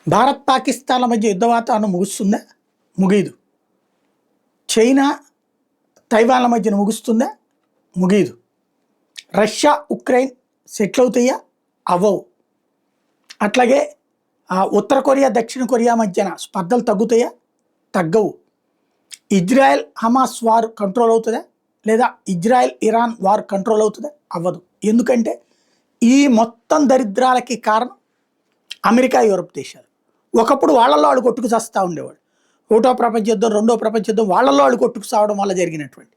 భారత్ పాకిస్తాన్ల మధ్య యుద్ధ వాతావరణం ముగుస్తుందా? ముగియదు. చైనా తైవాన్ల మధ్యన ముగుస్తుందా? ముగియదు. రష్యా ఉక్రెయిన్ సెటిల్ అవుతాయా? అవ్వవు. అట్లాగే ఉత్తర కొరియా దక్షిణ కొరియా మధ్యన స్పర్ధలు తగ్గుతాయా? తగ్గవు. ఇజ్రాయెల్ హమాస్ వార్ కంట్రోల్ అవుతుందా? లేదా ఇజ్రాయెల్ ఇరాన్ వార్ కంట్రోల్ అవుతుందా? అవ్వదు. ఎందుకంటే ఈ మొత్తం దరిద్రాలకి కారణం అమెరికా, యూరప్ దేశాలు. ఒకప్పుడు వాళ్ళల్లో వాళ్ళు కొట్టుకు చస్తూ ఉండేవాడు. ఒకటో ప్రపంచ యుద్ధం, రెండో ప్రపంచ యుద్ధం వాళ్ళల్లో వాళ్ళు కొట్టుకు సావడం వల్ల జరిగినటువంటి.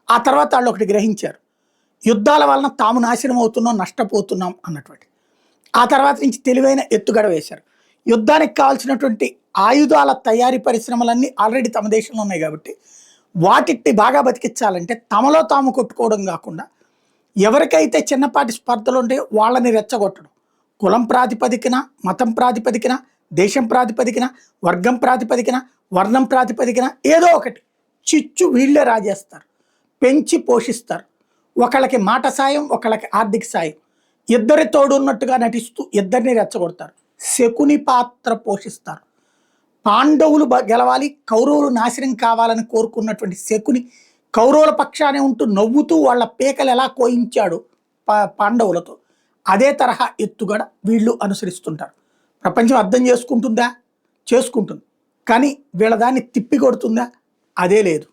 ఆ తర్వాత వాళ్ళు ఒకటి గ్రహించారు, యుద్ధాల వలన తాము నాశనం అవుతున్నాం, నష్టపోతున్నాం అన్నటువంటి. ఆ తర్వాత నుంచి తెలివైన ఎత్తుగడ వేశారు. యుద్ధానికి కావాల్సినటువంటి ఆయుధాల తయారీ పరిశ్రమలన్నీ ఆల్రెడీ తమ దేశంలో ఉన్నాయి కాబట్టి వాటిని బాగా బతికించాలంటే తమలో తాము కొట్టుకోవడం కాకుండా ఎవరికైతే చిన్నపాటి స్పర్ధలు ఉంటాయో వాళ్ళని రెచ్చగొట్టడం. కులం ప్రాతిపదికన, మతం ప్రాతిపదికన, దేశం ప్రాతిపదికన, వర్గం ప్రాతిపదికన, వర్ణం ప్రాతిపదికన ఏదో ఒకటి చిచ్చు వీళ్ళే రాజేస్తారు, పెంచి పోషిస్తారు. ఒకళ్ళకి మాట సాయం, ఒకళ్ళకి ఆర్థిక సాయం, ఇద్దరి తోడున్నట్టుగా నటిస్తూ ఇద్దరిని రెచ్చగొడతారు. శకుని పాత్ర పోషిస్తారు. పాండవులు గెలవాలి, కౌరవులు నాశనం కావాలని కోరుకున్నటువంటి శకుని కౌరవుల పక్షానే ఉంటూ నవ్వుతూ వాళ్ళ పేకలు ఎలా కోయించాడు పాండవులతో, అదే తరహా ఎత్తుగడ వీళ్ళు అనుసరిస్తుంటారు. ప్రపంచం అర్థం చేసుకుంటుందా? చేసుకుంటుంది. కానీ వీళ్ళ దాన్ని తిప్పి కొడుతుందా? అదే లేదు.